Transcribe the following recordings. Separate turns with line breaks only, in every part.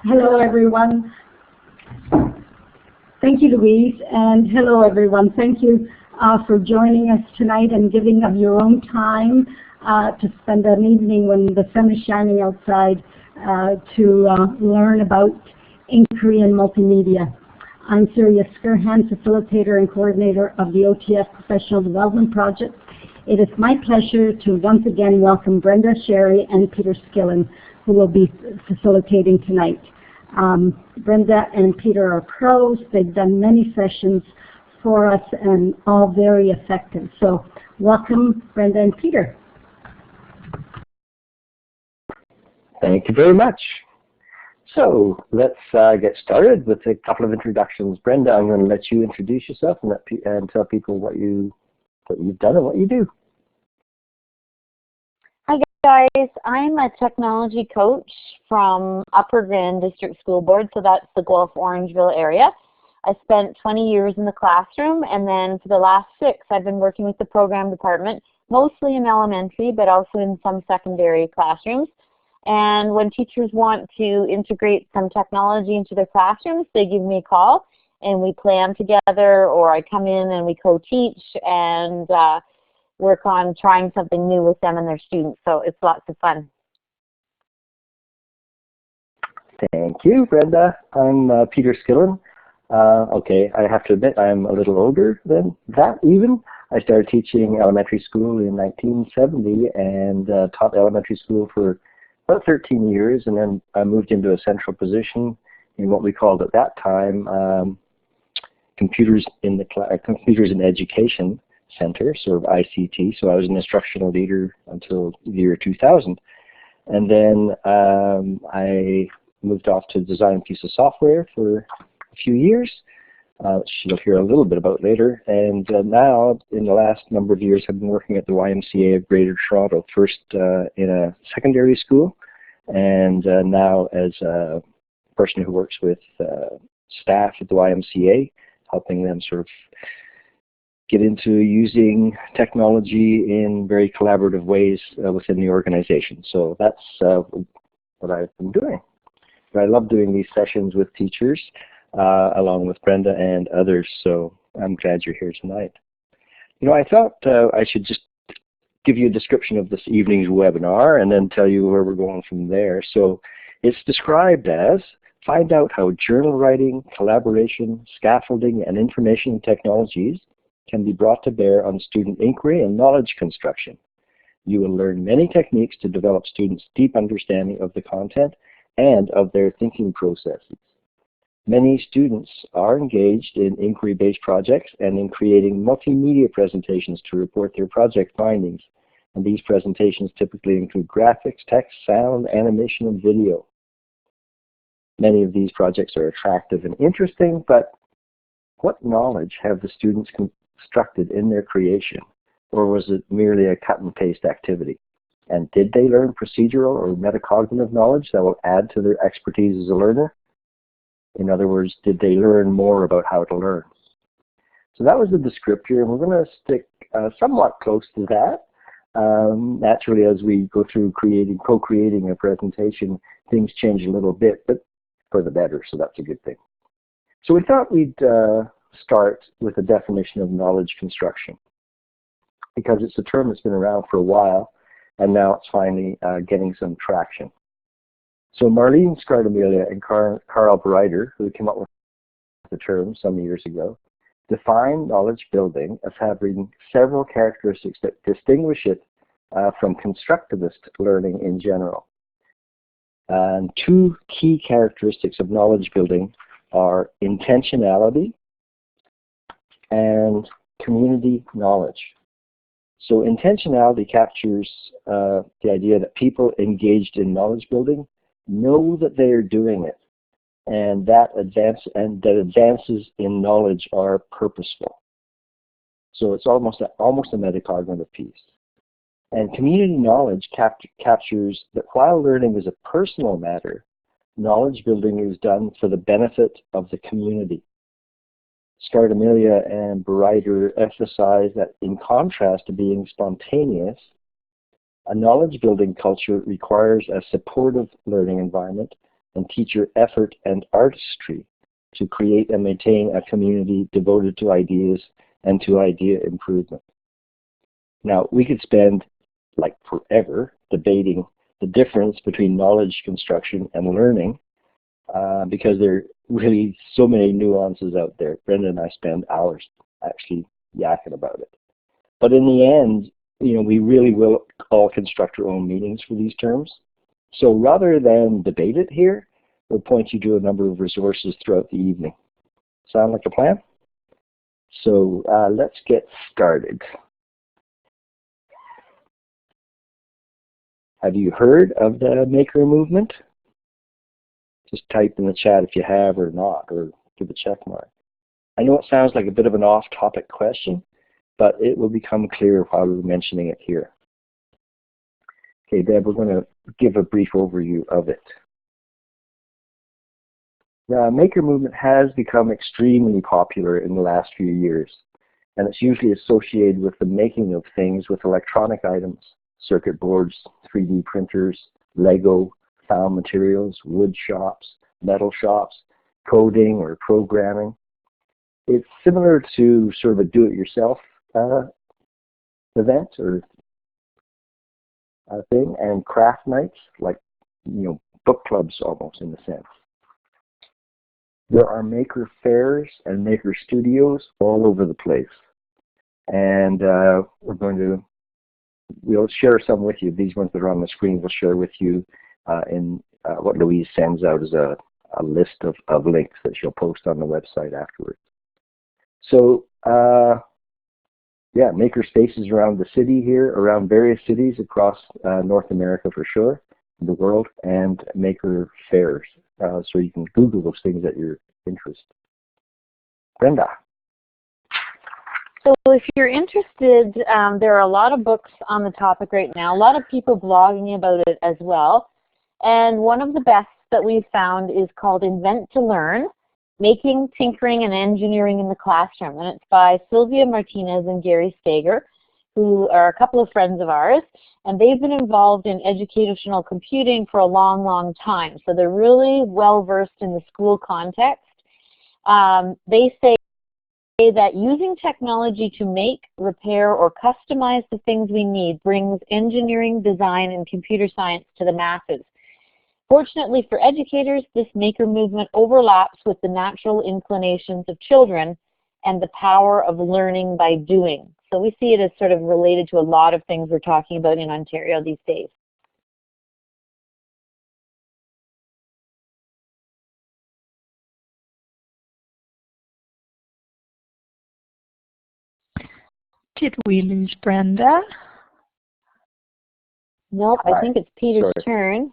Hello, everyone. Thank you, Louise, and hello, everyone. Thank you for joining us tonight and giving of your own time to spend an evening when the sun is shining outside to learn about inquiry and multimedia. I'm Surya Skirhan, facilitator and coordinator of the OTF Professional Development Project. It is my pleasure to once again welcome Brenda, Sherry, and Peter Skillen, who will be facilitating tonight. Brenda and Peter are pros. They've done many sessions for us and all very effective. So welcome, Brenda and Peter.
Thank you very much. So let's get started with a couple of introductions. Brenda, I'm going to let you introduce yourself and tell people what you've done and what you do.
Hi guys, I'm a technology coach from Upper Grand District School Board, so that's the Guelph Orangeville area. I spent 20 years in the classroom, and then for the last 6 I've been working with the program department, mostly in elementary but also in some secondary classrooms. And when teachers want to integrate some technology into their classrooms, they give me a call and we plan together, or I come in and we co-teach and work on trying something new with them and their students. So it's lots of fun.
Thank you, Brenda. I'm Peter Skillen. Okay, I have to admit I'm a little older than that even. I started teaching elementary school in 1970 and taught elementary school for about 13 years, and then I moved into a central position in what we called at that time computers in education center, sort of ICT. So I was an instructional leader until the year 2000, and then I moved off to design a piece of software for a few years, which you'll hear a little bit about later. And now, in the last number of years, I've been working at the YMCA of Greater Toronto, first in a secondary school, and now as a person who works with staff at the YMCA, helping them sort of get into using technology in very collaborative ways within the organization. So that's what I've been doing. But I love doing these sessions with teachers, along with Brenda and others, so I'm glad you're here tonight. You know, I thought I should just give you a description of this evening's webinar and then tell you where we're going from there. So it's described as: find out how journal writing, collaboration, scaffolding, and information technologies can be brought to bear on student inquiry and knowledge construction. You will learn many techniques to develop students' deep understanding of the content and of their thinking processes. Many students are engaged in inquiry-based projects and in creating multimedia presentations to report their project findings. And these presentations typically include graphics, text, sound, animation, and video. Many of these projects are attractive and interesting, but what knowledge have the students constructed in their creation? Or was it merely a cut and paste activity? And did they learn procedural or metacognitive knowledge that will add to their expertise as a learner? In other words, did they learn more about how to learn? So that was the descriptor, and we're going to stick somewhat close to that. Naturally, as we go through co-creating a presentation, things change a little bit, but for the better, so that's a good thing. So we thought we'd start with a definition of knowledge construction, because it's a term that's been around for a while, and now it's finally getting some traction. So Marlene Scardamiglia and Carl Breiter, who came up with the term some years ago, define knowledge building as having several characteristics that distinguish it from constructivist learning in general. And 2 key characteristics of knowledge building are intentionality and community knowledge. So intentionality captures the idea that people engaged in knowledge building know that they are doing it, and that advances in knowledge are purposeful. So it's almost a metacognitive piece. And community knowledge captures that while learning is a personal matter, knowledge building is done for the benefit of the community. Scardamiglia and Breiter emphasize that in contrast to being spontaneous, a knowledge building culture requires a supportive learning environment and teacher effort and artistry to create and maintain a community devoted to ideas and to idea improvement. Now, we could spend like forever debating the difference between knowledge construction and learning because there are really so many nuances out there. Brenda and I spend hours actually yakking about it. But in the end, we really will all construct our own meanings for these terms. So rather than debate it here, we'll point you to a number of resources throughout the evening. Sound like a plan? So let's get started. Have you heard of the maker movement? Just type in the chat if you have or not, or give a check mark. I know it sounds like a bit of an off-topic question, but it will become clear while we're mentioning it here. Okay, Deb, we're going to give a brief overview of it. The maker movement has become extremely popular in the last few years, and it's usually associated with the making of things with electronic items, circuit boards, 3D printers, Lego, found materials, wood shops, metal shops, coding or programming. It's similar to sort of a do-it-yourself event or thing, and craft nights, like book clubs almost in a sense. There are maker fairs and maker studios all over the place, and we'll share some with you. These ones that are on the screen we'll share with you in what Louise sends out as a list of links that she'll post on the website afterwards. So yeah, maker spaces around the city here, around various cities across North America for sure, the world, and maker fairs. So you can Google those things at your interest. Brenda.
So if you're interested, there are a lot of books on the topic right now, a lot of people blogging about it as well. And one of the best that we've found is called Invent to Learn, Making, Tinkering, and Engineering in the Classroom. And it's by Sylvia Martinez and Gary Stager, who are a couple of friends of ours. And they've been involved in educational computing for a long, long time. So they're really well-versed in the school context. They say that using technology to make, repair, or customize the things we need brings engineering, design, and computer science to the masses. Fortunately for educators, this maker movement overlaps with the natural inclinations of children and the power of learning by doing. So we see it as sort of related to a lot of things we're talking about in Ontario these days.
Did we lose Brenda?
Nope, I think it's Peter's turn.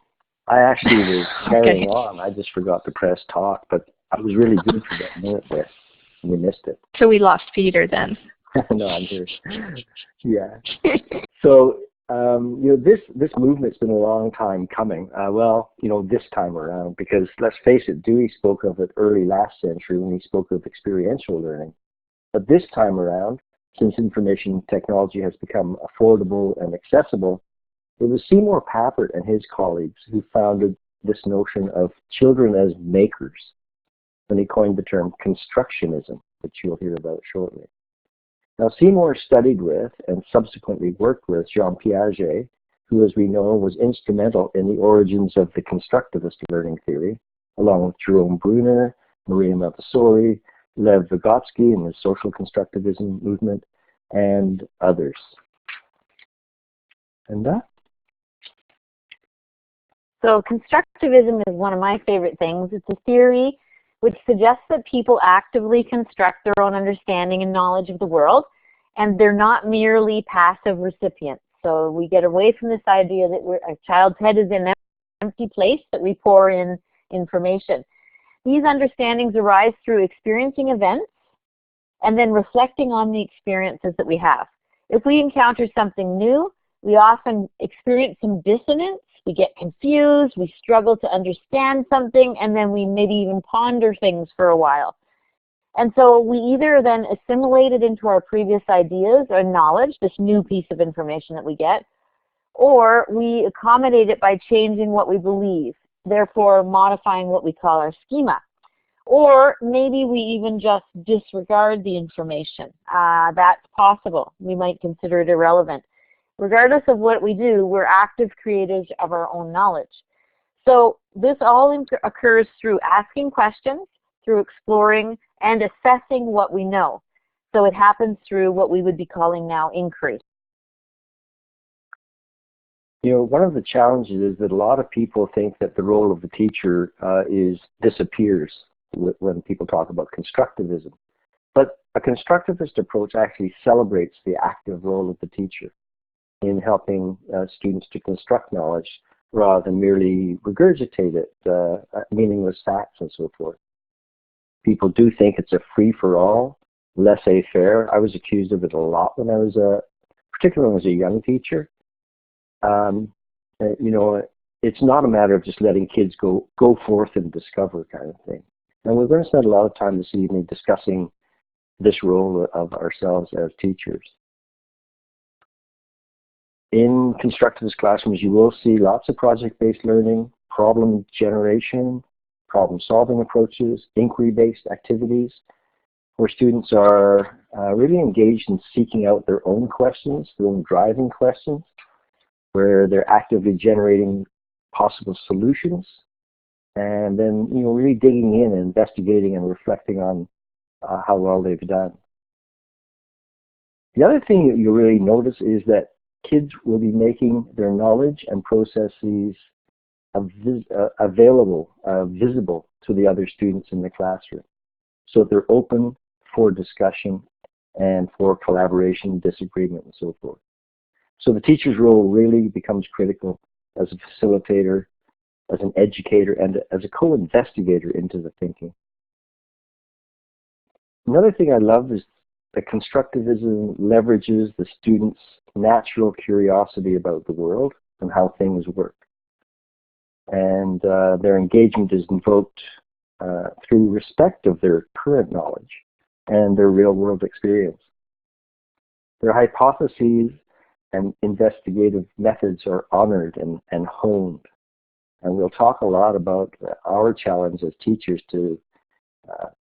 I actually was carrying on. I just forgot to press talk, but I was really good for that minute there. We missed it.
So we lost Peter then.
No, I'm here. Yeah. So, this movement's been a long time coming. This time around, because let's face it, Dewey spoke of it early last century when he spoke of experiential learning. But this time around, since information technology has become affordable and accessible, it was Seymour Papert and his colleagues who founded this notion of children as makers when he coined the term constructionism, which you'll hear about shortly. Now, Seymour studied with and subsequently worked with Jean Piaget, who, as we know, was instrumental in the origins of the constructivist learning theory, along with Jerome Bruner, Maria Montessori, Lev Vygotsky and the social constructivism movement, and others. And that?
So constructivism is one of my favorite things. It's a theory which suggests that people actively construct their own understanding and knowledge of the world, and they're not merely passive recipients. So we get away from this idea that a child's head is an empty place that we pour in information. These understandings arise through experiencing events and then reflecting on the experiences that we have. If we encounter something new, we often experience some dissonance. We get confused, we struggle to understand something, and then we maybe even ponder things for a while. And so we either then assimilate it into our previous ideas or knowledge, this new piece of information that we get, or we accommodate it by changing what we believe. therefore modifying what we call our schema. Or maybe we even just disregard the information. That's possible. We might consider it irrelevant. Regardless of what we do, we're active creators of our own knowledge. So this all occurs through asking questions, through exploring, and assessing what we know. So it happens through what we would be calling now inquiry.
You know, one of the challenges is that a lot of people think that the role of the teacher disappears when people talk about constructivism. But a constructivist approach actually celebrates the active role of the teacher in helping students to construct knowledge rather than merely regurgitate it, meaningless facts and so forth. People do think it's a free-for-all, laissez-faire. I was accused of it a lot when I was particularly when I was a young teacher. You know, it's not a matter of just letting kids go forth and discover kind of thing. And we're going to spend a lot of time this evening discussing this role of ourselves as teachers. In constructivist classrooms, you will see lots of project-based learning, problem generation, problem-solving approaches, inquiry-based activities, where students are really engaged in seeking out their own questions, their own driving questions, where they're actively generating possible solutions, and then, you know, really digging in and investigating and reflecting on how well they've done. The other thing that you'll really notice is that kids will be making their knowledge and processes available, visible to the other students in the classroom. So they're open for discussion and for collaboration, disagreement, and so forth. So the teacher's role really becomes critical as a facilitator, as an educator, and as a co-investigator into the thinking. Another thing I love is that constructivism leverages the students' natural curiosity about the world and how things work. And their engagement is invoked through respect of their current knowledge and their real-world experience. Their hypotheses and investigative methods are honored and honed. And we'll talk a lot about our challenge as teachers to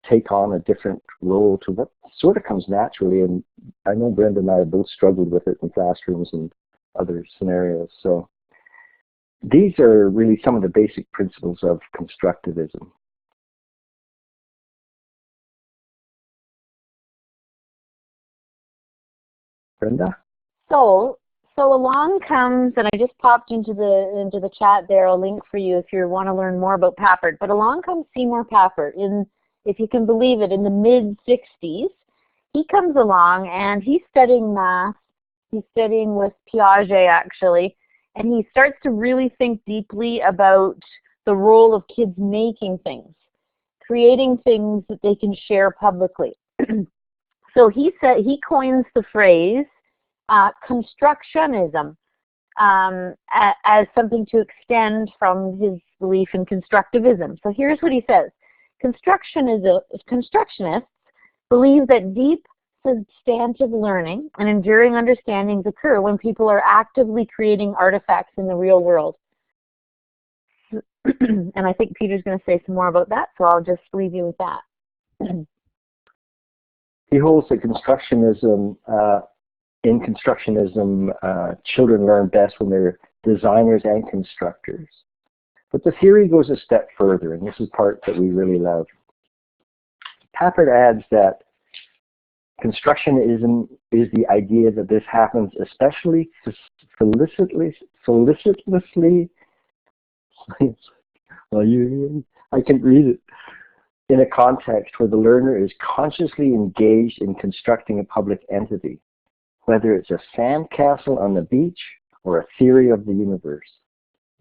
take on a different role to what sort of comes naturally. And I know Brenda and I have both struggled with it in classrooms and other scenarios. So these are really some of the basic principles of constructivism. Brenda?
So along comes, and I just popped into the chat there a link for you if you want to learn more about Papert. But along comes Seymour Papert in, if you can believe it, in the mid-60s. He comes along and he's studying math. He's studying with Piaget actually, and he starts to really think deeply about the role of kids making things, creating things that they can share publicly. So he coins the phrase constructionism as something to extend from his belief in constructivism. So here's what he says. Constructionists believe that deep, substantive learning and enduring understandings occur when people are actively creating artifacts in the real world. And I think Peter's going to say some more about that, so I'll just leave you with that.
He holds that in constructionism, children learn best when they're designers and constructors. But the theory goes a step further, and this is part that we really love. Papert adds that constructionism is the idea that this happens especially felicitously, I can read it, in a context where the learner is consciously engaged in constructing a public entity, whether it's a sandcastle on the beach or a theory of the universe.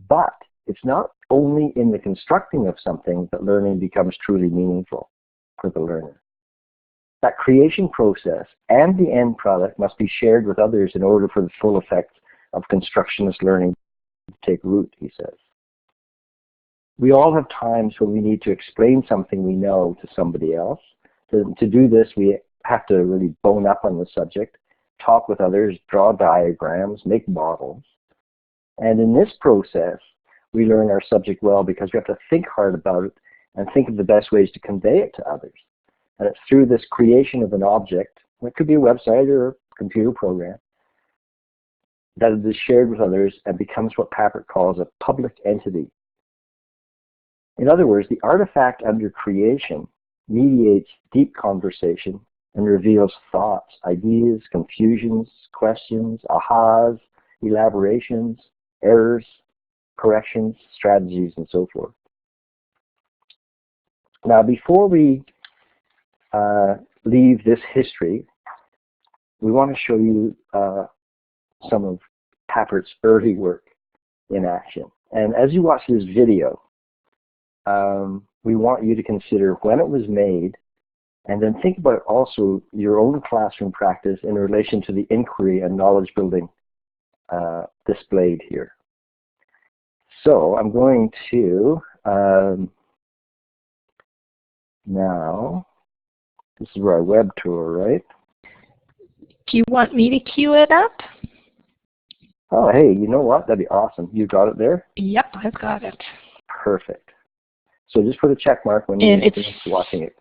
But it's not only in the constructing of something that learning becomes truly meaningful for the learner. That creation process and the end product must be shared with others in order for the full effect of constructionist learning to take root, he says. We all have times when we need to explain something we know to somebody else. To do this, we have to really bone up on the subject, talk with others, draw diagrams, make models. And in this process, we learn our subject well because we have to think hard about it and think of the best ways to convey it to others. And it's through this creation of an object, it could be a website or a computer program, that it is shared with others and becomes what Papert calls a public entity. In other words, the artifact under creation mediates deep conversation and reveals thoughts, ideas, confusions, questions, ahas, elaborations, errors, corrections, strategies, and so forth. Now, before we leave this history, we want to show you some of Papert's early work in action. And as you watch this video, we want you to consider when it was made, and then think about also your own classroom practice in relation to the inquiry and knowledge building displayed here. So I'm going to now, this is our web tour, right?
Do you want me to cue it up?
Oh, hey, you know what? That'd be awesome. You got it there?
Yep, I've got it.
Perfect. So just put a check mark when you're watching it.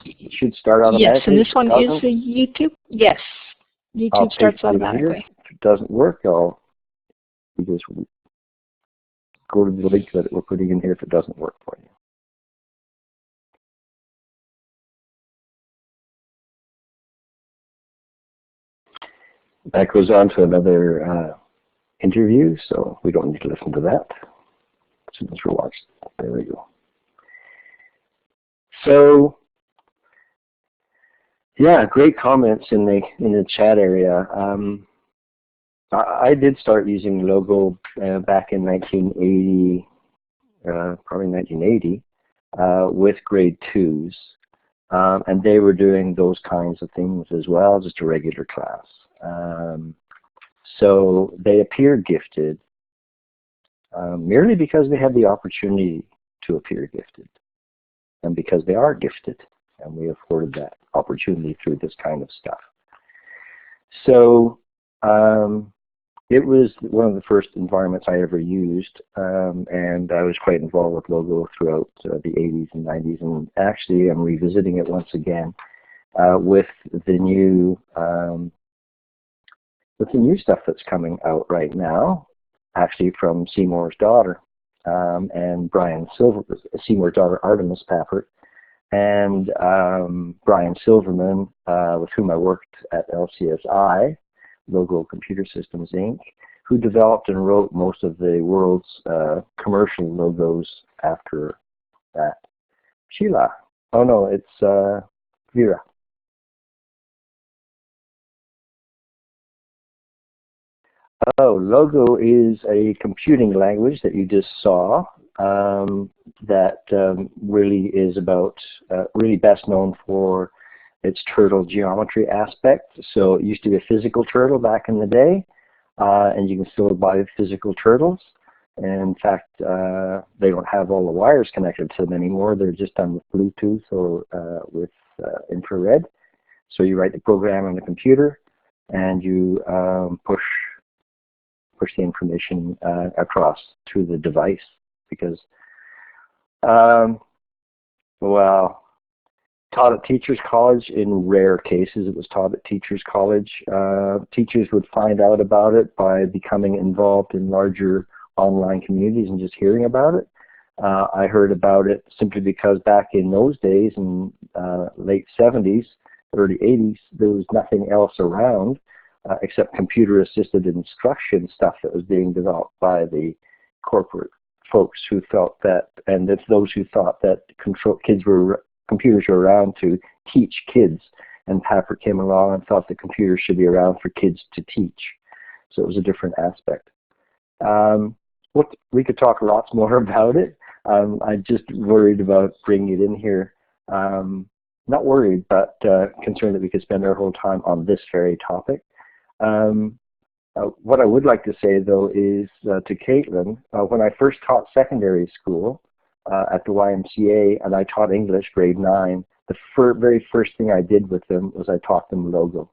It should start automatically.
Yes, and this one is a YouTube. Yes, YouTube starts automatically.
If it doesn't work, you just go to the link that we're putting in here if it doesn't work for you. That goes on to another interview, so we don't need to listen to that. As soon as we're watched, there we go. So, yeah, great comments in the chat area. I did start using Logo back in 1980, probably 1980, with grade 2s, and they were doing those kinds of things as well, just a regular class. So they appear gifted merely because they had the opportunity to appear gifted, and because they are gifted, and we afforded that opportunity through this kind of stuff. So it was one of the first environments I ever used, and I was quite involved with Logo throughout the 80s and 90s, and actually I'm revisiting it once again with the new stuff that's coming out right now, actually from Seymour's daughter and Seymour's daughter Artemis Papert, and Brian Silverman, with whom I worked at LCSI, Logo Computer Systems Inc., who developed and wrote most of the world's commercial logos after that. Sheila. Oh no, it's Vera. Oh, Logo is a computing language that you just saw that really is about, really best known for its turtle geometry aspect. So it used to be a physical turtle back in the day, and you can still buy physical turtles. And in fact, they don't have all the wires connected to them anymore. They're just done with Bluetooth or with infrared. So you write the program on the computer, and you push the information across to the device, because, well, taught at Teachers College. In rare cases it was taught at Teachers College. Teachers would find out about it by becoming involved in larger online communities and just hearing about it. I heard about it simply because back in those days, in late 70s, early 80s, there was nothing else around except computer-assisted instruction stuff that was being developed by the corporate folks who felt that, and it's those who thought that computers were around to teach kids, and Papert came along and thought that computers should be around for kids to teach. So it was a different aspect. We could talk lots more about it. I just worried about bringing it in here. Not worried, but concerned that we could spend our whole time on this very topic. What I would like to say, though, is to Caitlin, when I first taught secondary school at the YMCA, and I taught English grade 9, the very first thing I did with them was I taught them Logo.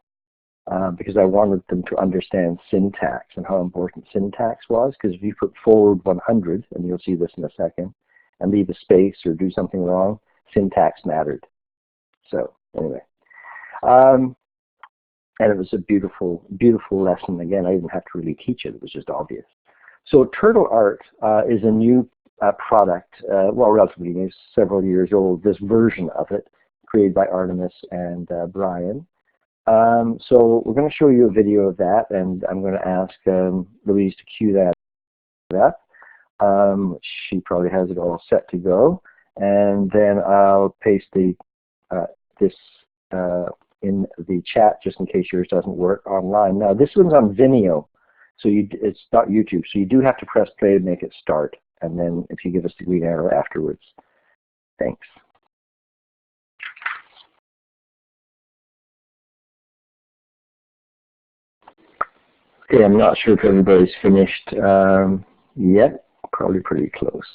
because I wanted them to understand syntax and how important syntax was, because if you put forward 100, and you'll see this in a second, and leave a space or do something wrong, syntax mattered. So anyway, and it was a beautiful, beautiful lesson. Again, I didn't have to really teach it. It was just obvious. So Turtle Art is a new product, well, relatively new, several years old, this version of it, created by Artemis and Brian. So we're going to show you a video of that, and I'm going to ask Louise to cue that up. She probably has it all set to go, and then I'll paste the this in the chat just in case yours doesn't work online. Now this one's on Vimeo, so it's not YouTube, so you do have to press play to make it start, and then if you give us the green arrow afterwards. Thanks. Okay, I'm not sure if everybody's finished yet. Probably pretty close.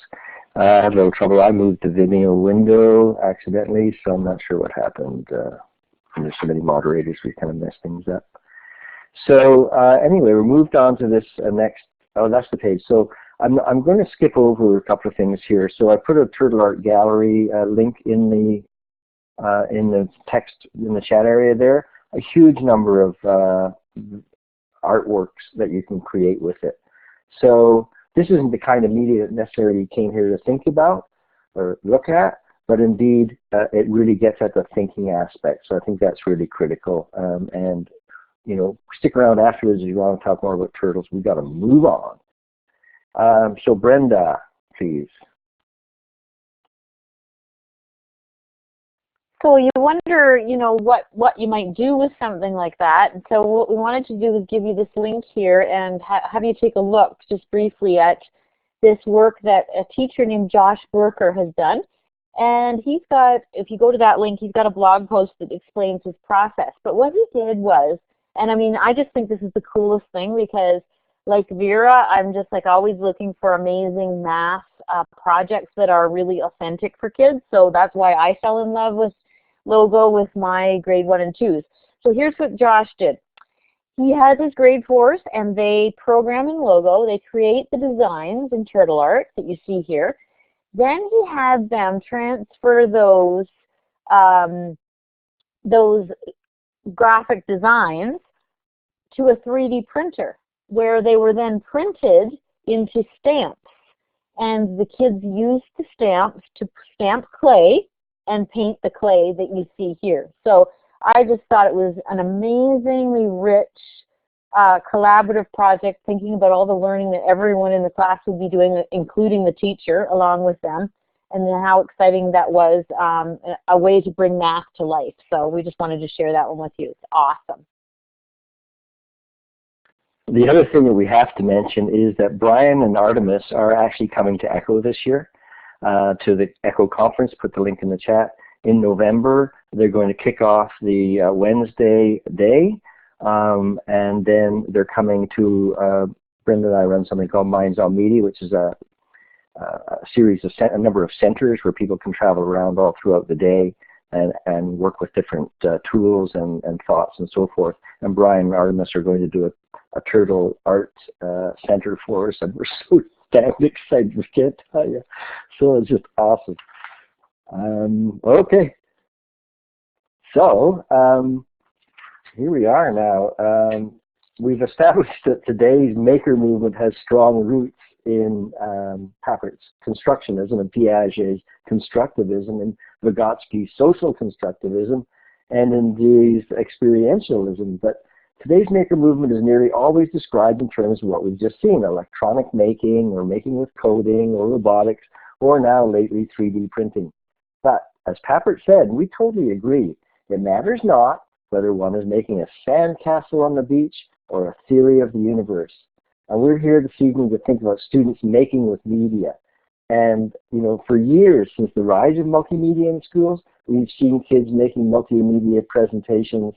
I had a little trouble. I moved the Vimeo window accidentally, so I'm not sure what happened. There's so many moderators, we kind of messed things up. So anyway, we moved on to this next. Oh, that's the page. So I'm going to skip over a couple of things here. So I put a Turtle Art Gallery link in the text in the chat area there. A huge number of artworks that you can create with it. So this isn't the kind of media that necessarily came here to think about or look at, but indeed it really gets at the thinking aspect. So I think that's really critical. And you know, stick around afterwards if you want to talk more about turtles. We've got to move on. So Brenda, please.
So you wonder, you know, what you might do with something like that. And so what we wanted to do was give you this link here and have you take a look just briefly at this work that a teacher named Josh Burker has done. And he's got, if you go to that link, he's got a blog post that explains his process. But what he did was, and I mean, I just think this is the coolest thing because like Vera, I'm just like always looking for amazing math projects that are really authentic for kids. So that's why I fell in love with Logo with my grade 1 and 2s. So here's what Josh did. He has his grade 4s and they program in Logo. They create the designs in Turtle Art that you see here. Then he had them transfer those graphic designs to a 3D printer where they were then printed into stamps. And the kids used the stamps to stamp clay and paint the clay that you see here. So I just thought it was an amazingly rich collaborative project, thinking about all the learning that everyone in the class would be doing, including the teacher along with them, and then how exciting that was, a way to bring math to life. So we just wanted to share that one with you. It's awesome.
The other thing that we have to mention is that Brian and Artemis are actually coming to ECHO this year, to the ECHO conference. Put the link in the chat. In November, they're going to kick off the Wednesday day, and then they're coming to, Brenda and I run something called Minds on Media, which is a series of, a number of centers where people can travel around all throughout the day and work with different tools and thoughts and so forth. And Brian and Artemis are going to do a Turtle Art Center for us, and we're so damn excited, we can't tell you. So it's just awesome. Okay, so here we are now. We've established that today's maker movement has strong roots in Papert's constructionism and Piaget's constructivism and Vygotsky's social constructivism and in Dewey's experientialism. But today's maker movement is nearly always described in terms of what we've just seen: electronic making, or making with coding, or robotics, or now lately 3D printing. But as Papert said, we totally agree. It matters not whether one is making a sandcastle on the beach or a theory of the universe. And we're here this evening to think about students making with media. And, you know, for years, since the rise of multimedia in schools, we've seen kids making multimedia presentations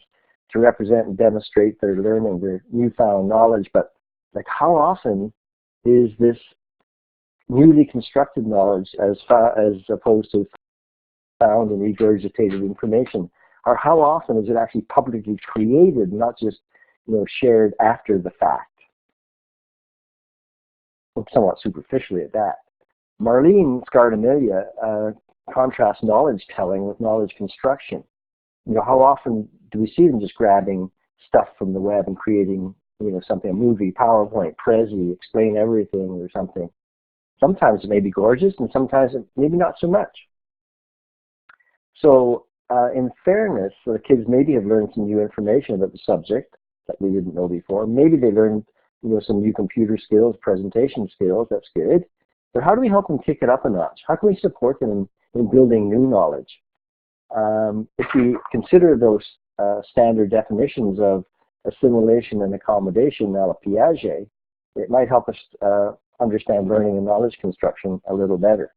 to represent and demonstrate their learning, their newfound knowledge. But, like, how often is this newly constructed knowledge as opposed to found and regurgitated information? or how often is it actually publicly created, not just shared after the fact? Somewhat superficially at that. Marlene Scardamalia contrasts knowledge telling with knowledge construction. How often do we see them just grabbing stuff from the web and creating, something, a movie, PowerPoint, Prezi, explain everything or something? Sometimes it may be gorgeous, and sometimes it maybe not so much. So, in fairness, the kids maybe have learned some new information about the subject that we didn't know before. Maybe they learned, some new computer skills, presentation skills. That's good. But how do we help them kick it up a notch? How can we support them in building new knowledge? If we consider those standard definitions of assimilation and accommodation, a la Piaget, it might help us understand learning and knowledge construction a little better.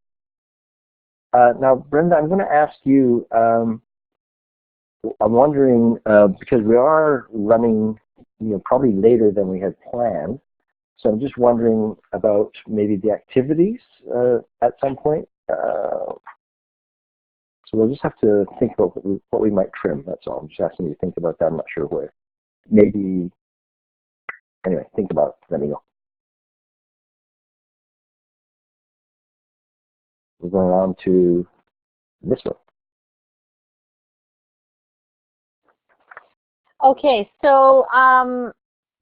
Now, Brenda, I'm going to ask you, I'm wondering, because we are running probably later than we had planned, so I'm just wondering about maybe the activities at some point. So we'll just have to think about what we might trim, that's all. I'm just asking you to think about that. I'm not sure where. Maybe, anyway, think about it. Let me know. We're going on to this one.
Okay, so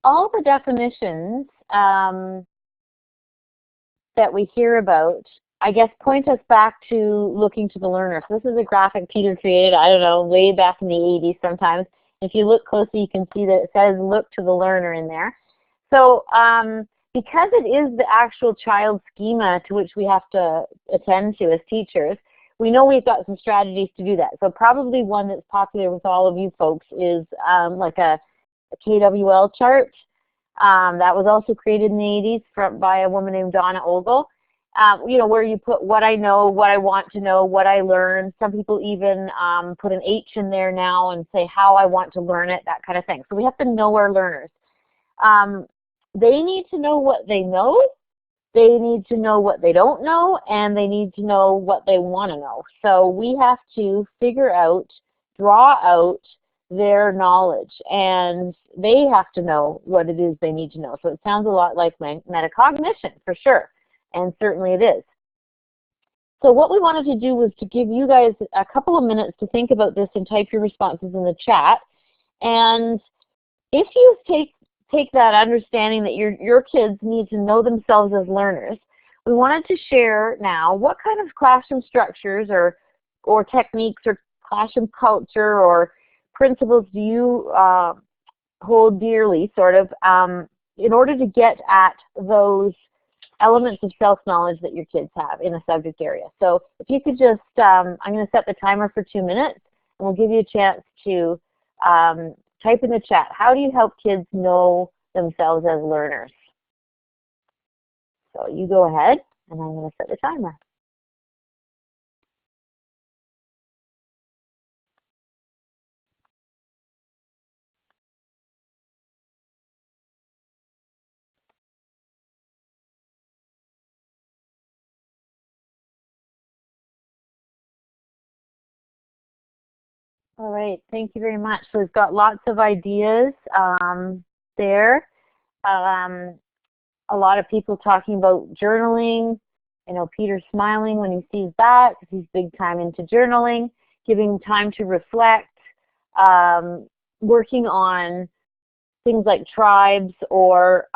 all the definitions that we hear about, I guess, point us back to looking to the learner. So this is a graphic Peter created, I don't know, way back in the 80s sometimes. If you look closely, you can see that it says look to the learner in there. So because it is the actual child schema to which we have to attend to as teachers, we know we've got some strategies to do that. So probably one that's popular with all of you folks is like a KWL chart. That was also created in the 80s by a woman named Donna Ogle. Where you put what I know, what I want to know, what I learned. Some people even put an H in there now and say how I want to learn it, that kind of thing. So we have to know our learners. They need to know what they know, they need to know what they don't know, and they need to know what they want to know. So we have to figure out, draw out their knowledge, and they have to know what it is they need to know. So it sounds a lot like metacognition, for sure, and certainly it is. So what we wanted to do was to give you guys a couple of minutes to think about this and type your responses in the chat. And if you take that understanding that your kids need to know themselves as learners, we wanted to share now what kind of classroom structures or techniques or classroom culture or principles do you hold dearly, sort of, in order to get at those elements of self-knowledge that your kids have in a subject area. So if you could just, I'm going to set the timer for 2 minutes, and we'll give you a chance to type in the chat, how do you help kids know themselves as learners? So you go ahead, and I'm going to set the timer. All right, thank you very much. So we've got lots of ideas there. A lot of people talking about journaling. I know Peter's smiling when he sees that because he's big time into journaling, giving time to reflect, working on things like tribes or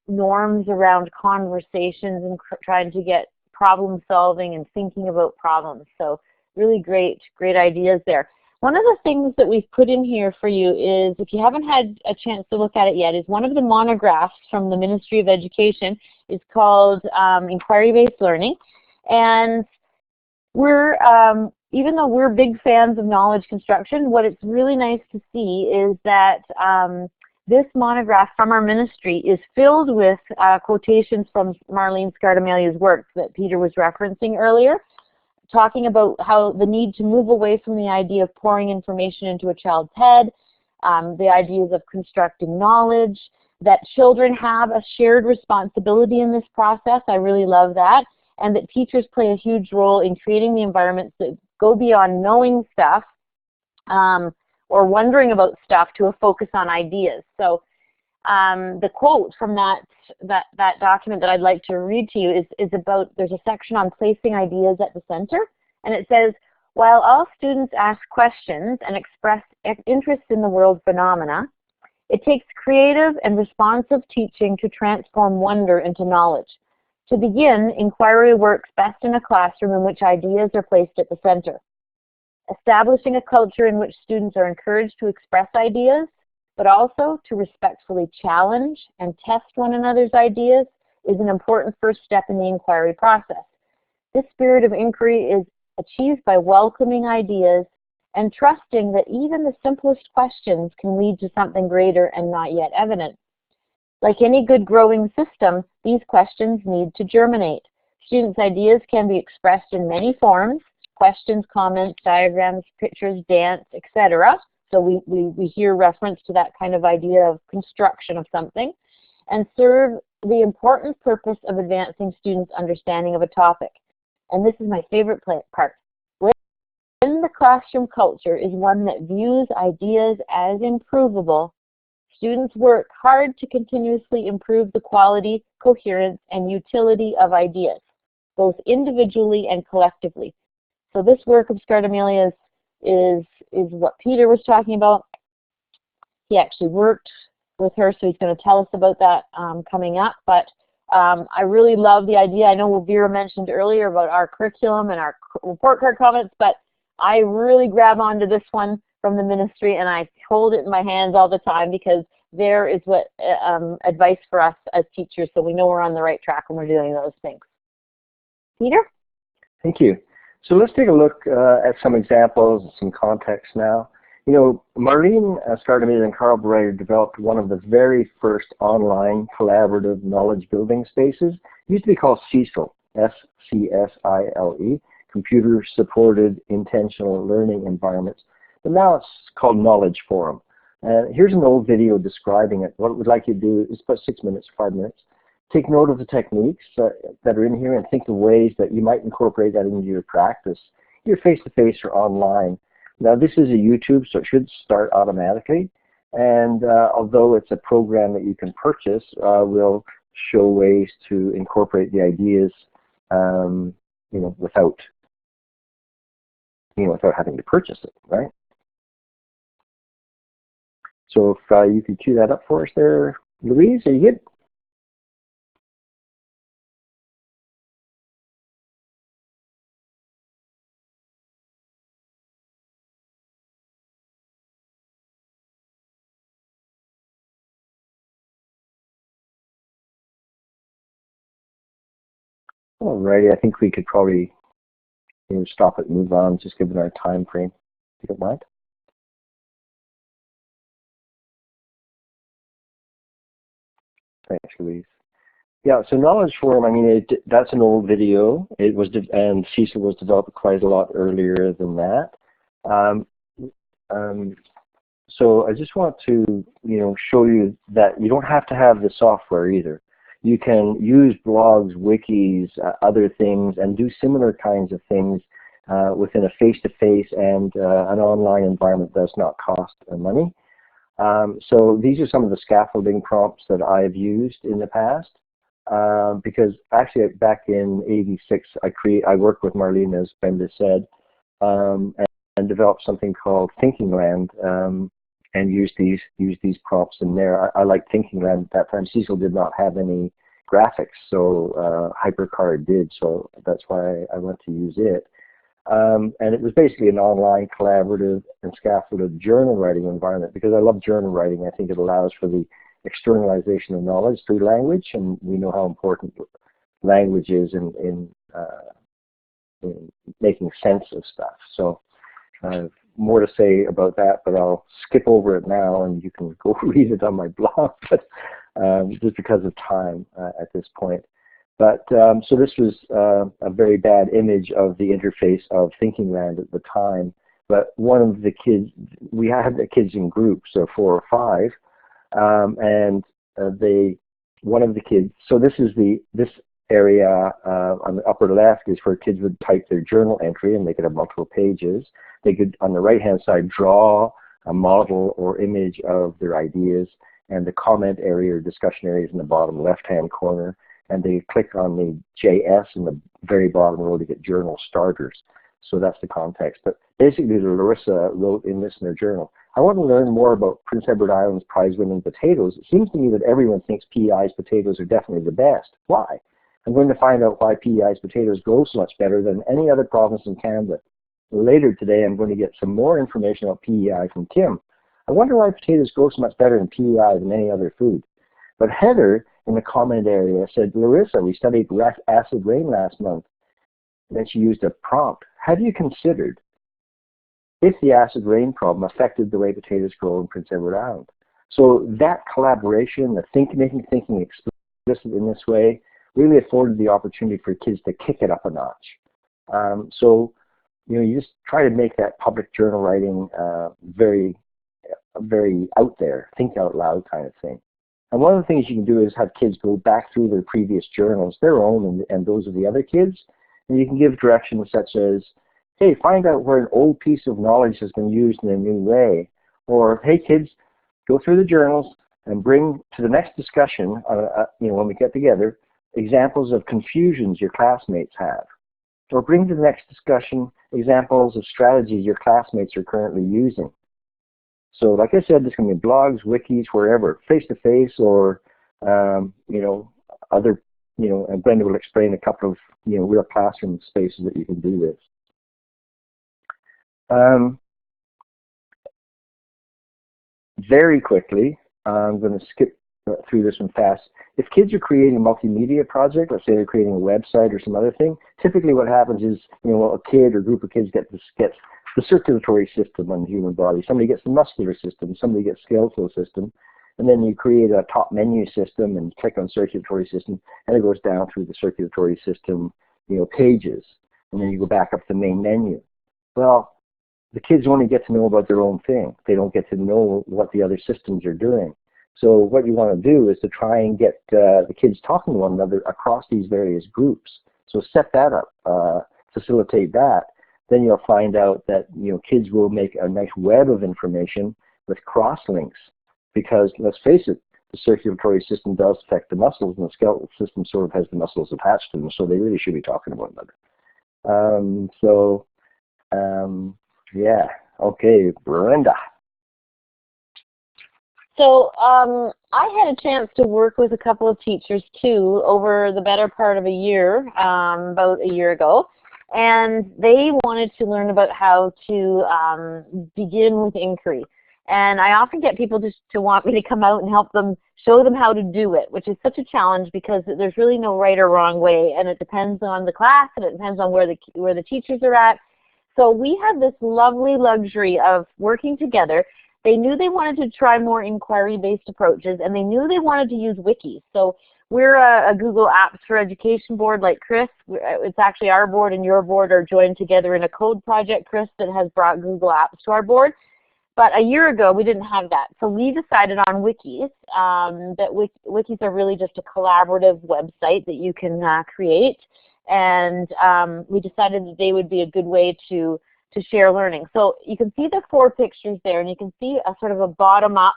norms around conversations and trying to get problem solving and thinking about problems. So really great ideas there. One of the things that we've put in here for you is, if you haven't had a chance to look at it yet, is one of the monographs from the Ministry of Education. It's called Inquiry-Based Learning. And we're, even though we're big fans of knowledge construction, what it's really nice to see is that this monograph from our ministry is filled with quotations from Marlene Scardamalia's work that Peter was referencing earlier, talking about how the need to move away from the idea of pouring information into a child's head, the ideas of constructing knowledge, that children have a shared responsibility in this process. I really love that. And that teachers play a huge role in creating the environments that go beyond knowing stuff or wondering about stuff to a focus on ideas. So the quote from that document that I'd like to read to you is about, there's a section on placing ideas at the center, and it says, while all students ask questions and express interest in the world phenomena, it takes creative and responsive teaching to transform wonder into knowledge. To begin, inquiry works best in a classroom in which ideas are placed at the center. Establishing a culture in which students are encouraged to express ideas, but also to respectfully challenge and test one another's ideas, is an important first step in the inquiry process. This spirit of inquiry is achieved by welcoming ideas and trusting that even the simplest questions can lead to something greater and not yet evident. Like any good growing system, these questions need to germinate. Students' ideas can be expressed in many forms: questions, comments, diagrams, pictures, dance, etc. So we hear reference to that kind of idea of construction of something, and serve the important purpose of advancing students' understanding of a topic. And this is my favorite part. When the classroom culture is one that views ideas as improvable, students work hard to continuously improve the quality, coherence, and utility of ideas, both individually and collectively. So this work of Scardamelia's is what Peter was talking about. He actually worked with her, so he's going to tell us about that coming up. But I really love the idea. I know Vera mentioned earlier about our curriculum and our report card comments, but I really grab onto this one from the ministry, and I hold it in my hands all the time, because there is what advice for us as teachers, so we know we're on the right track when we're doing those things. Peter?
Thank you. So let's take a look at some examples and some context now. You know, Marlene Scardamelia and Carl Breyer developed one of the very first online collaborative knowledge building spaces. It used to be called CSILE, S-C-S-I-L-E, Computer Supported Intentional Learning Environments. But now it's called Knowledge Forum. Here's an old video describing it. What we'd like you to do is about 6 minutes, 5 minutes. Take note of the techniques that are in here, and think of ways that you might incorporate that into your practice, either face-to-face or online. Now, this is a YouTube, so it should start automatically. And although it's a program that you can purchase, we'll show ways to incorporate the ideas, you know, without having to purchase it, right? So if you could cue that up for us there, Louise, are you good? Alrighty, I think we could probably stop it and move on, just given our time frame. If you don't mind. Thanks, Louise. Yeah, so Knowledge Forum, I mean, that's an old video. It was, and CSILE was developed quite a lot earlier than that. So I just want to, show you that you don't have to have the software either. You can use blogs, wikis, other things, and do similar kinds of things within a face-to-face and an online environment that does not cost money. So these are some of the scaffolding prompts that I've used in the past. Because actually back in '86, I worked with Marlene, as Brenda said, and developed something called Thinking Land, and used these prompts in there. I liked Thinking Land at that time. CSILE did not have any graphics, so HyperCard did, so that's why I went to use it. And it was basically an online collaborative and scaffolded journal writing environment, because I love journal writing. I think it allows for the externalization of knowledge through language, and we know how important language is in making sense of stuff. So more to say about that, but I'll skip over it now, and you can go read it on my blog, but just because of time at this point. But so this was a very bad image of the interface of Thinking Land at the time. But one of the kids, we had the kids in groups of 4 or 5, and one of the kids. So this area on the upper left is where kids would type their journal entry, and they could have multiple pages. They could, on the right-hand side, draw a model or image of their ideas, and the comment area or discussion area is in the bottom left-hand corner, and they click on the JS in the very bottom row to get journal starters. So that's the context. But basically, Larissa wrote in this in her journal, I want to learn more about Prince Edward Island's prize-winning potatoes. It seems to me that everyone thinks PEI's potatoes are definitely the best. Why? I'm going to find out why PEI's potatoes grow so much better than any other province in Canada. Later today, I'm going to get some more information about PEI from Tim. I wonder why potatoes grow so much better in PEI than any other food. But Heather, in the comment area, said, Larissa, we studied acid rain last month. And then she used a prompt. Have you considered if the acid rain problem affected the way potatoes grow in Prince Edward Island? So that collaboration, the making thinking explicit in this way, really afforded the opportunity for kids to kick it up a notch. So, you know, you just try to make that public journal writing very out there, think out loud kind of thing. And one of the things you can do is have kids go back through their previous journals, their own and those of the other kids, and you can give directions such as, hey, find out where an old piece of knowledge has been used in a new way. Or, hey, kids, go through the journals and bring to the next discussion, you know, when we get together, examples of confusions your classmates have. Or bring to the next discussion examples of strategies your classmates are currently using. So, like I said, this can be blogs, wikis, wherever, face-to-face, or, you know, other, you know, and Brenda will explain a couple of, you know, real classroom spaces that you can do this. Very quickly, I'm going to skip through this one fast. If kids are creating a multimedia project, let's say they're creating a website or some other thing, typically what happens is, you know, a kid or group of kids gets the circulatory system on the human body. Somebody gets the muscular system, somebody gets skeletal system, and then you create a top menu system and click on circulatory system, and it goes down through the circulatory system, you know, pages, and then you go back up to the main menu. Well, the kids only get to know about their own thing. They don't get to know what the other systems are doing. So what you want to do is to try and get the kids talking to one another across these various groups. So set that up, facilitate that. Then you'll find out that, you know, kids will make a nice web of information with cross-links, because let's face it, the circulatory system does affect the muscles, and the skeletal system sort of has the muscles attached to them, so they really should be talking to one another. Yeah, okay, Brenda.
So I had a chance to work with a couple of teachers too over the better part of a year, about a year ago, and they wanted to learn about how to begin with inquiry. And I often get people to want me to come out and help them, show them how to do it, which is such a challenge because there's really no right or wrong way, and it depends on the class and it depends on where the teachers are at. So we had this lovely luxury of working together. They knew they wanted to try more inquiry-based approaches, and they knew they wanted to use wikis. So we're a Google Apps for Education board like Chris. It's actually our board and your board are joined together in a code project, Chris, that has brought Google Apps to our board. But a year ago, we didn't have that. So we decided on wikis, that wikis are really just a collaborative website that you can create. And we decided that they would be a good way to share learning. So you can see the 4 pictures there, and you can see a sort of a bottom-up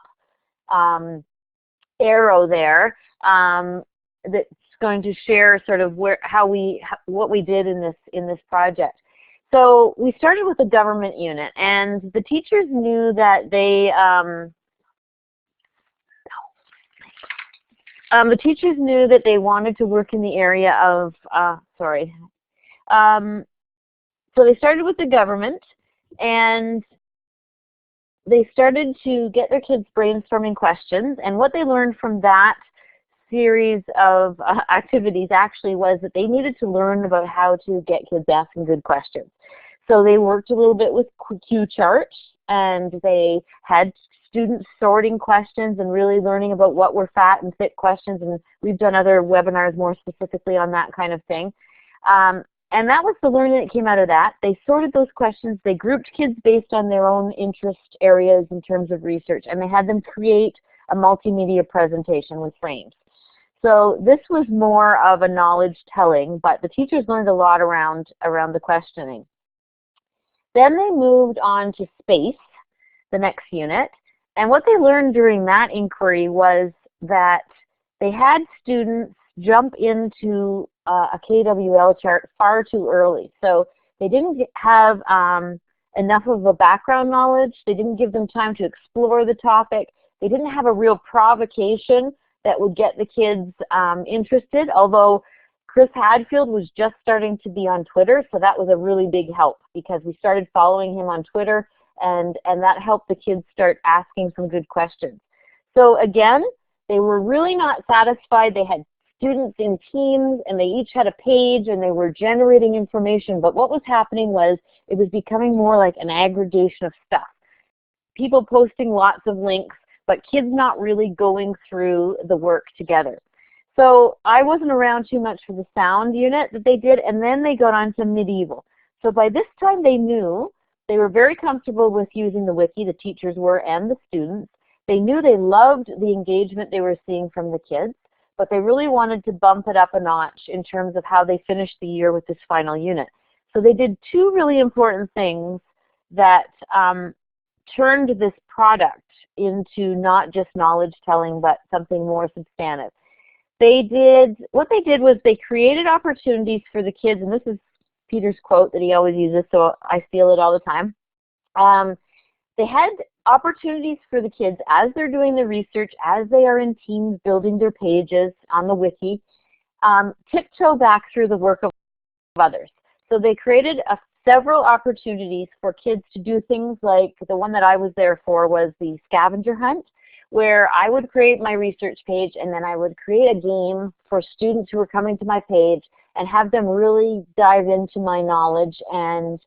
arrow there that's going to share sort of what we did in this project. So we started with the government unit, and the teachers knew that they wanted to work in the area of so they started with the government, and they started to get their kids brainstorming questions, and what they learned from that series of activities actually was that they needed to learn about how to get kids asking good questions. So they worked a little bit with cue charts, and they had students sorting questions and really learning about what were fat and fit questions, and we've done other webinars more specifically on that kind of thing. And that was the learning that came out of that. They sorted those questions, they grouped kids based on their own interest areas in terms of research, and they had them create a multimedia presentation with frames. So this was more of a knowledge telling, but the teachers learned a lot around the questioning. Then they moved on to space, the next unit, and what they learned during that inquiry was that they had students jump into a KWL chart far too early. So they didn't have enough of a background knowledge. They didn't give them time to explore the topic. They didn't have a real provocation that would get the kids interested, although Chris Hadfield was just starting to be on Twitter, so that was a really big help because we started following him on Twitter, and that helped the kids start asking some good questions. So again, they were really not satisfied. They had students in teams, and they each had a page, and they were generating information, but what was happening was it was becoming more like an aggregation of stuff. People posting lots of links, but kids not really going through the work together. So I wasn't around too much for the sound unit that they did, and then they got on to medieval. So by this time they knew they were very comfortable with using the wiki, the teachers were and the students. They knew they loved the engagement they were seeing from the kids, but they really wanted to bump it up a notch in terms of how they finished the year with this final unit. So they did two really important things that turned this product into not just knowledge telling, but something more substantive. What they did was they created opportunities for the kids, and this is Peter's quote that he always uses, so I steal it all the time. They had opportunities for the kids as they're doing the research, as they are in teams building their pages on the wiki, tiptoe back through the work of others. So they created several opportunities for kids to do things like the one that I was there for was the scavenger hunt, where I would create my research page and then I would create a game for students who were coming to my page and have them really dive into my knowledge and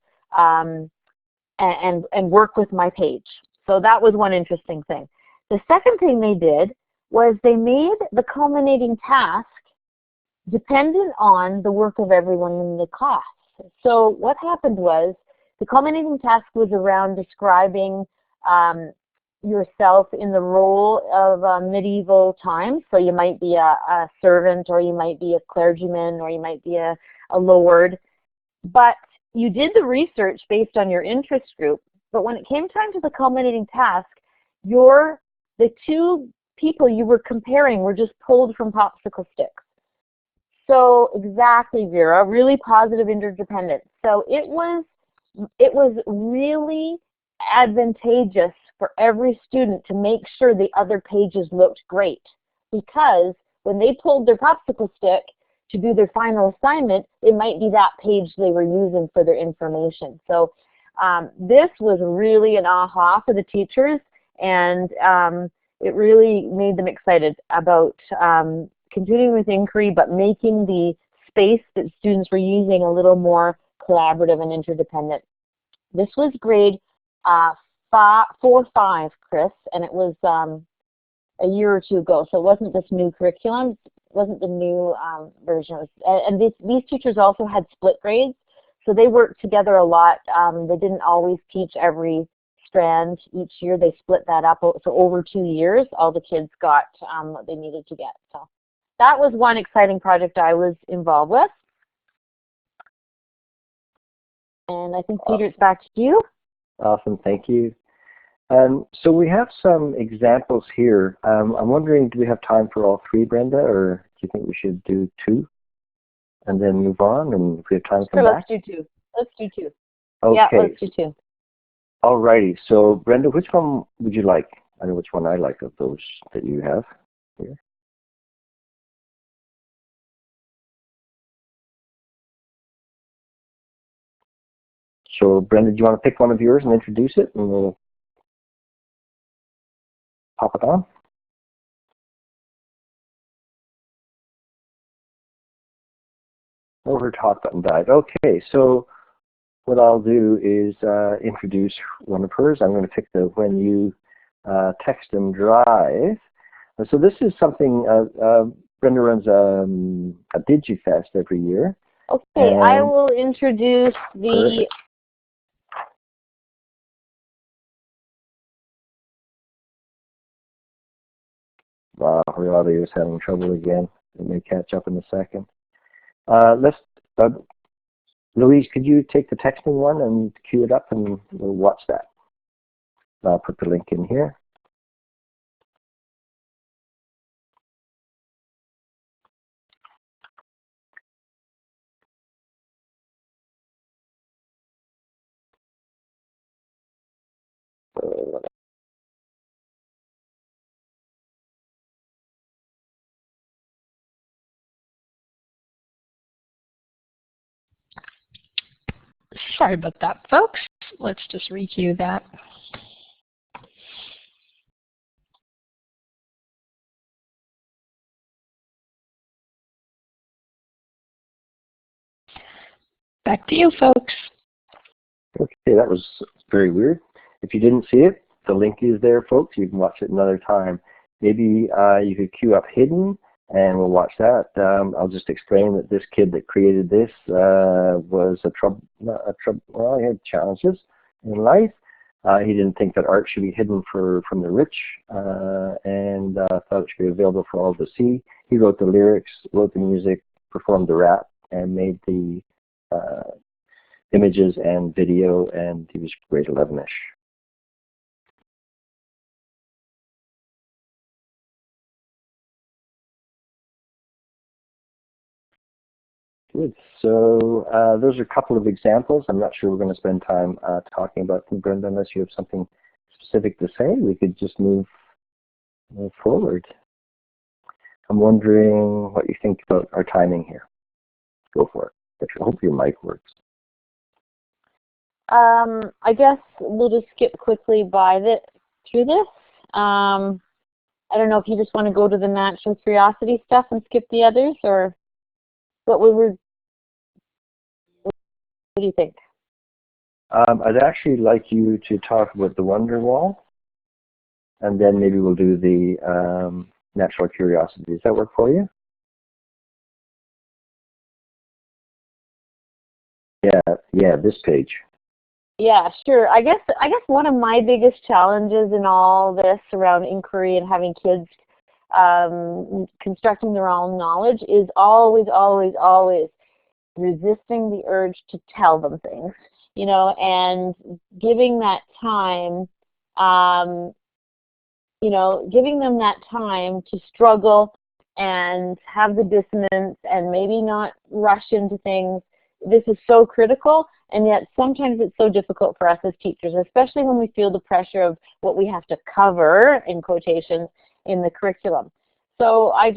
work with my page. So that was one interesting thing. The second thing they did was they made the culminating task dependent on the work of everyone in the class. So what happened was the culminating task was around describing yourself in the role of medieval times. So you might be a servant, or you might be a clergyman, or you might be a lord. But you did the research based on your interest group. But when it came time to the culminating task, the two people you were comparing were just pulled from popsicle sticks. So exactly, Vera, really positive interdependence. So it was really advantageous for every student to make sure the other pages looked great, because when they pulled their popsicle stick to do their final assignment, it might be that page they were using for their information. So this was really an aha for the teachers, and it really made them excited about continuing with inquiry, but making the space that students were using a little more collaborative and interdependent. This was grade 4-5, Chris, and it was a year or two ago, so it wasn't this new curriculum, it wasn't the new version. It was, and these teachers also had split grades, so they worked together a lot. They didn't always teach every strand each year. They split that up, so over 2 years, all the kids got what they needed to get. So that was one exciting project I was involved with. And I think, Peter, it's back to you.
Awesome, thank you. So we have some examples here. I'm wondering, do we have time for all three, Brenda, or do you think we should do two and then move on? And if we have time to come back?
Let's do two. Let's do two.
Okay.
Yeah, let's do two.
Alrighty. So, Brenda, which one would you like? I know which one I like of those that you have here. So, Brenda, do you want to pick one of yours and introduce it, and we'll pop it on? Oh, her talk button died. Okay, so what I'll do is introduce one of hers. I'm going to pick the When You Text and Drive. So this is something, Brenda runs a DigiFest every year.
Okay, I will introduce the...
Perfect. Wow, the audio is having trouble again. It may catch up in a second. Louise, could you take the texting one and cue it up, and we'll watch that. I'll put the link in here.
Sorry about that, folks. Let's just re-cue that. Back to you, folks.
Okay, that was very weird. If you didn't see it, the link is there, folks. You can watch it another time. Maybe you could queue up Hidden, and we'll watch that. I'll just explain that this kid that created this was well, he had challenges in life. He didn't think that art should be hidden from the rich, and thought it should be available for all to see. He wrote the lyrics, wrote the music, performed the rap, and made the images and video, and he was grade 11-ish. Good. So those are a couple of examples. I'm not sure we're going to spend time talking about them, Brenda, unless you have something specific to say. We could just move forward. I'm wondering what you think about our timing here. Go for it. I hope your mic works.
I guess we'll just skip quickly through this. I don't know if you just want to go to the natural curiosity stuff and skip the others, or what do you think?
I'd actually like you to talk about the Wonder Wall, and then maybe we'll do the natural curiosity. Does that work for you? Yeah, this page.
Yeah, sure. I guess one of my biggest challenges in all this around inquiry and having kids constructing their own knowledge is always resisting the urge to tell them things, you know, and giving that time, giving them that time to struggle and have the dissonance and maybe not rush into things. This is so critical, and yet sometimes it's so difficult for us as teachers, especially when we feel the pressure of what we have to cover, in quotations, in the curriculum. So I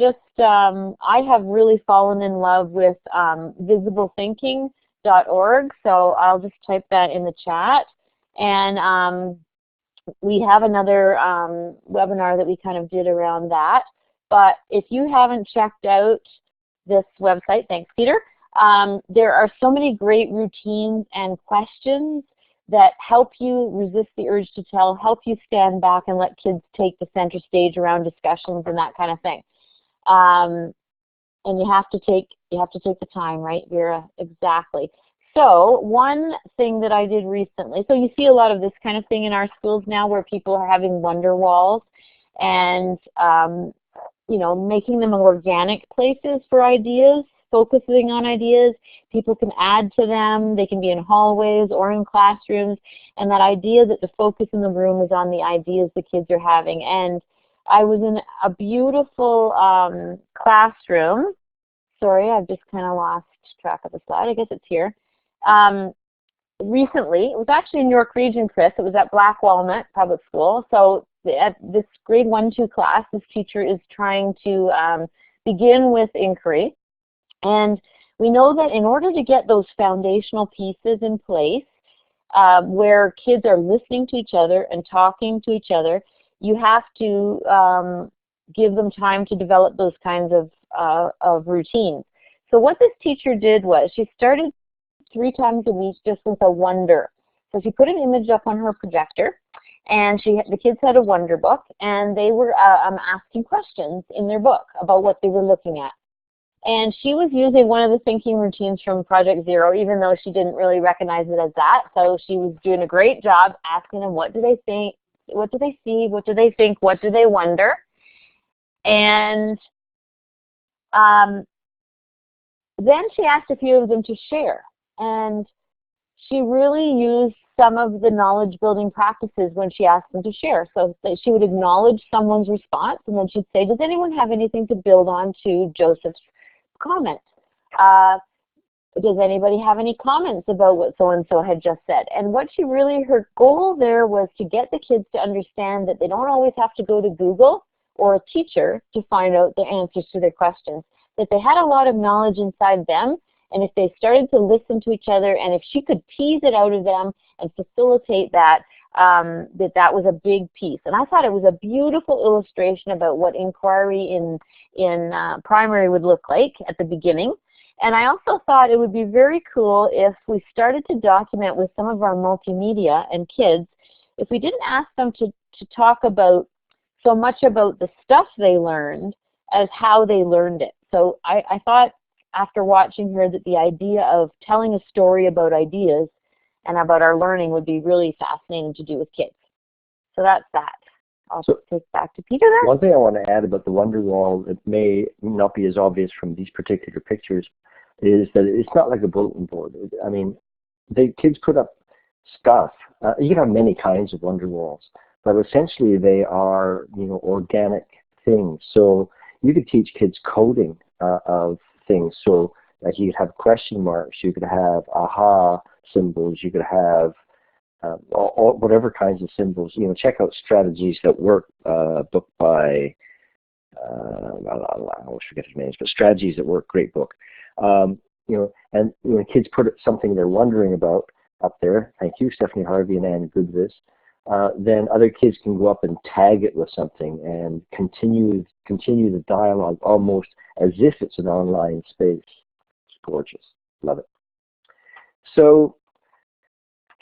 have really fallen in love with visiblethinking.org, so I'll just type that in the chat. And we have another webinar that we kind of did around that. But if you haven't checked out this website, thanks, Peter, there are so many great routines and questions that help you resist the urge to tell, help you stand back and let kids take the center stage around discussions and that kind of thing. And you have to take the time, right, Vera? Exactly. So one thing that I did recently, so you see a lot of this kind of thing in our schools now where people are having wonder walls and making them organic places for ideas, focusing on ideas. People can add to them. They can be in hallways or in classrooms. And that idea that the focus in the room is on the ideas the kids are having. And I was in a beautiful classroom. Sorry, I've just kind of lost track of the slide. I guess it's here. Recently, it was actually in York Region, Chris. It was at Black Walnut Public School. So at this grade 1-2 class, this teacher is trying to begin with inquiry. And we know that in order to get those foundational pieces in place, where kids are listening to each other and talking to each other, you have to give them time to develop those kinds of routines. So what this teacher did was she started 3 times a week just with a wonder. So she put an image up on her projector, and the kids had a wonder book, and they were asking questions in their book about what they were looking at. And she was using one of the thinking routines from Project Zero, even though she didn't really recognize it as that. So she was doing a great job asking them, what do they think? What do they see? What do they think? What do they wonder? And Then she asked a few of them to share, and she really used some of the knowledge building practices when she asked them to share. So she would acknowledge someone's response, and then she'd say, does anyone have anything to build on to Joseph's comment? Does anybody have any comments about what so-and-so had just said? And what she really, her goal there was to get the kids to understand that they don't always have to go to Google or a teacher to find out the answers to their questions, that they had a lot of knowledge inside them, and if they started to listen to each other, and if she could tease it out of them and facilitate that, that was a big piece. And I thought it was a beautiful illustration about what inquiry in primary would look like at the beginning. And I also thought it would be very cool if we started to document with some of our multimedia and kids, if we didn't ask them to talk about so much about the stuff they learned as how they learned it. So I thought after watching her that the idea of telling a story about ideas and about our learning would be really fascinating to do with kids. So that's that. I'll take back to Peter there.
One thing I want to add about the Wonder Wall that may not be as obvious from these particular pictures is that it's not like a bulletin board. I mean, the kids put up stuff. You can have many kinds of Wonder Walls, but essentially they are, you know, organic things. So you could teach kids coding of things. So like you could have question marks, you could have aha symbols, you could have whatever kinds of symbols. You know, check out Strategies That Work, book by I always forget his names, but Strategies That Work, great book. You know, and when kids put something they're wondering about up there, thank you, Stephanie Harvey and Anne Goodvis, then other kids can go up and tag it with something and continue the dialogue almost as if it's an online space. It's gorgeous. Love it. So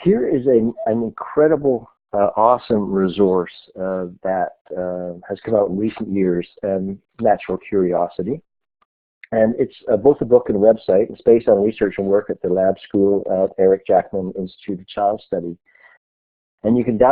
here is an incredible, awesome resource that has come out in recent years, Natural Curiosity. And it's both a book and a website. It's based on research and work at the lab school at Eric Jackman Institute of Child Study. And you can download